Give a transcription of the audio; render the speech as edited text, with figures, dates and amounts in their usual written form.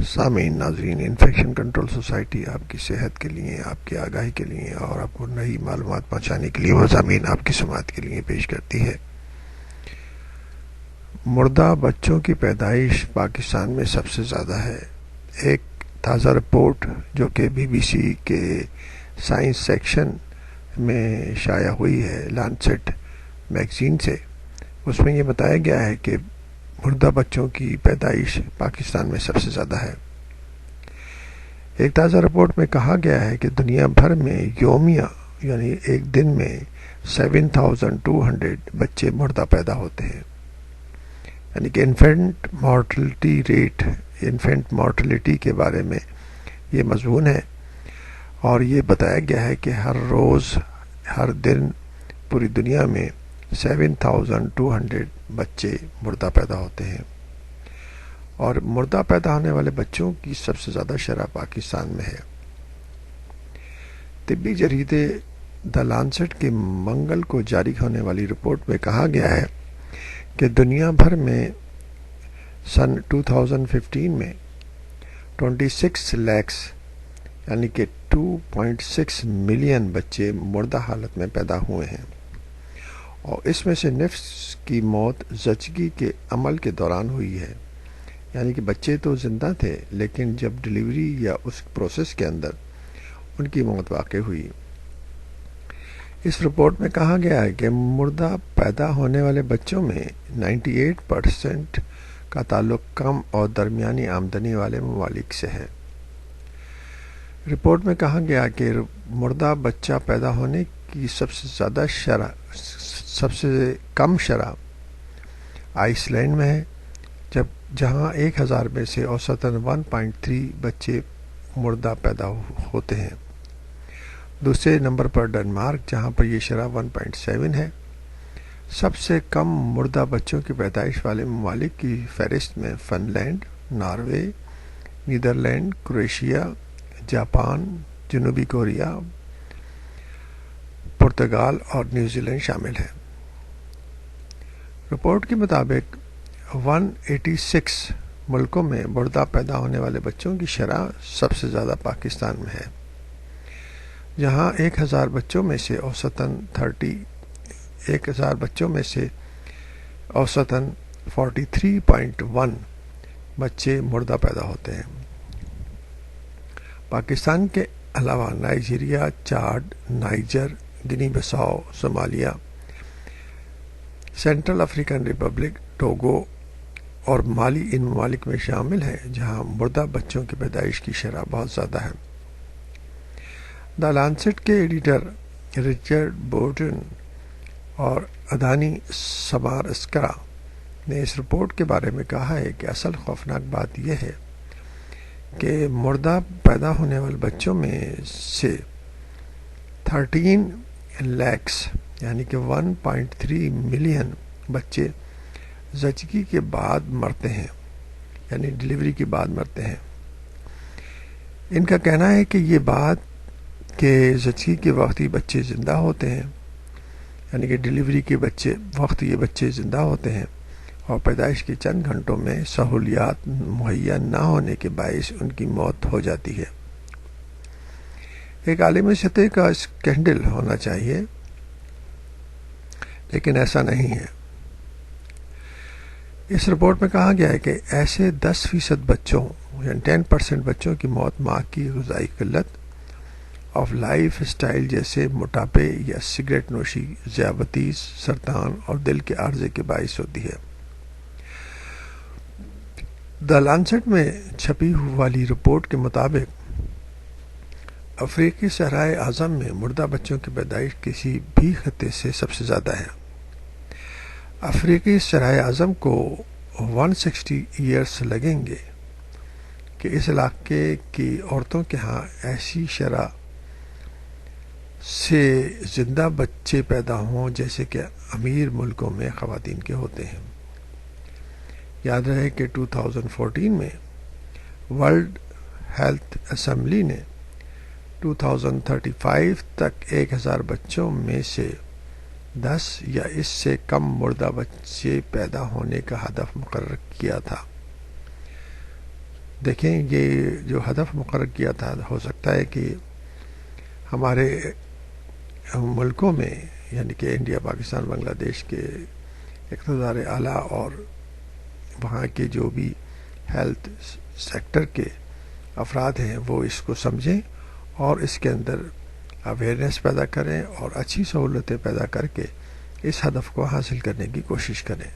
سامعین ناظرین، infection control society آپ کی صحت کے لیے، آپ کی آگاہی کے لیے اور آپ کو نئی معلومات پہنچانے کے لیے مضامین آپ کی سماعت کے لیے پیش کرتی ہے۔ مردہ بچوں کی پیدائش پاکستان میں سب سے زیادہ ہے۔ ایک تازہ رپورٹ جو کہ بی بی سی کے سائنس سیکشن میں شائع ہوئی ہے لانسیٹ میگزین سے، اس میں یہ بتایا گیا ہے کہ مردہ بچوں کی پیدائش پاکستان میں سب سے زیادہ ہے۔ ایک تازہ رپورٹ میں کہا گیا ہے کہ دنیا بھر میں یومیہ یعنی ایک دن میں 7,200 بچے مردہ پیدا ہوتے ہیں، یعنی کہ انفینٹ مارٹلٹی کے بارے میں یہ مضمون ہے، اور یہ بتایا گیا ہے کہ ہر روز ہر دن پوری دنیا میں 7,200 بچے مردہ پیدا ہوتے ہیں، اور مردہ پیدا ہونے والے بچوں کی سب سے زیادہ شرح پاکستان میں ہے۔ طبی جریدے دا لانسیٹ کے منگل کو جاری ہونے والی رپورٹ میں کہا گیا ہے کہ دنیا بھر میں سن 2015 میں 26 لاکھ یعنی کہ 2.6 ملین بچے مردہ حالت میں پیدا ہوئے ہیں، اور اس میں سے نصف کی موت زچگی کے عمل کے دوران ہوئی ہے، یعنی کہ بچے تو زندہ تھے لیکن جب ڈلیوری یا اس پروسیس کے اندر ان کی موت واقع ہوئی۔ اس رپورٹ میں کہا گیا ہے کہ مردہ پیدا ہونے والے بچوں میں 98% کا تعلق کم اور درمیانی آمدنی والے ممالک سے ہے۔ رپورٹ میں کہا گیا کہ مردہ بچہ پیدا ہونے کی سب سے کم شرح آئس لینڈ میں ہے، جہاں 1,000 میں سے اوسطاً 1.3 بچے مردہ پیدا ہوتے ہیں۔ دوسرے نمبر پر ڈنمارک، جہاں پر یہ شرح 1.7 ہے۔ سب سے کم مردہ بچوں کی پیدائش والے ممالک کی فہرست میں فن لینڈ، ناروے، نیدرلینڈ، کروشیا، جاپان، جنوبی کوریا، پرتگال اور نیوزی لینڈ شامل ہے۔ رپورٹ کے مطابق 186 ملکوں میں مردہ پیدا ہونے والے بچوں کی شرح سب سے زیادہ پاکستان میں ہے، جہاں 1,000 بچوں میں سے اوسطاً 43.1 بچے مردہ پیدا ہوتے ہیں۔ پاکستان کے علاوہ نائجیریا، چاڈ، نائجر، گنی بساؤ، Somalia, central African republic, Togo اور مالی ان ممالک میں شامل ہیں جہاں مردہ بچوں کی پیدائش کی شرح بہت زیادہ ہے۔ دا لانسیٹ کے ایڈیٹر رچرڈ بورٹن اور ادھانی سمارسکرا نے اس رپورٹ کے بارے میں کہا ہے کہ اصل خوفناک بات یہ ہے کہ مردہ پیدا ہونے والے بچوں میں سے 13 لاکھ یعنی کہ 1.3 ملین بچے زچگی کے بعد مرتے ہیں، یعنی ڈلیوری کے بعد مرتے ہیں۔ ان کا کہنا ہے کہ یہ بات کہ زچگی کے وقت یہ بچے زندہ ہوتے ہیں، یعنی کہ ڈلیوری کے وقت یہ بچے زندہ ہوتے ہیں، اور پیدائش کے چند گھنٹوں میں سہولیات مہیا نہ ہونے کے باعث ان کی موت ہو جاتی ہے۔ ایک عالمی سطح کا اسکینڈل ہونا چاہیے، لیکن ایسا نہیں ہے۔ اس رپورٹ میں کہا گیا ہے کہ ایسے 10% بچوں یعنی 10% بچوں کی موت ماں کی غذائی قلت، آف لائف اسٹائل جیسے موٹاپے یا سگریٹ نوشی، ذیابیطس، سرطان اور دل کے عارضے کے باعث ہوتی ہے۔ دا لانسیٹ میں چھپی والی رپورٹ کے مطابق افریقی صحرائے اعظم میں مردہ بچوں کی پیدائش کسی بھی خطے سے سب سے زیادہ ہے۔ افریقی صحرائے اعظم کو 160 ایئرس لگیں گے کہ اس علاقے کی عورتوں کے ہاں ایسی شرح سے زندہ بچے پیدا ہوں جیسے کہ امیر ملکوں میں خواتین کے ہوتے ہیں۔ یاد رہے کہ 2014 میں ورلڈ ہیلتھ اسمبلی نے 2035 تک 1,000 بچوں میں سے 10 یا اس سے کم مردہ بچے پیدا ہونے کا ہدف مقرر کیا تھا۔ دیکھیں یہ جو ہدف مقرر کیا تھا، ہو سکتا ہے کہ ہمارے ملکوں میں یعنی کہ انڈیا، پاکستان، بنگلہ دیش کے اقتدار اعلیٰ اور وہاں کے جو بھی ہیلتھ سیکٹر کے افراد ہیں وہ اس کو سمجھیں اور اس کے اندر اویئرنیس پیدا کریں اور اچھی سہولتیں پیدا کر کے اس ہدف کو حاصل کرنے کی کوشش کریں۔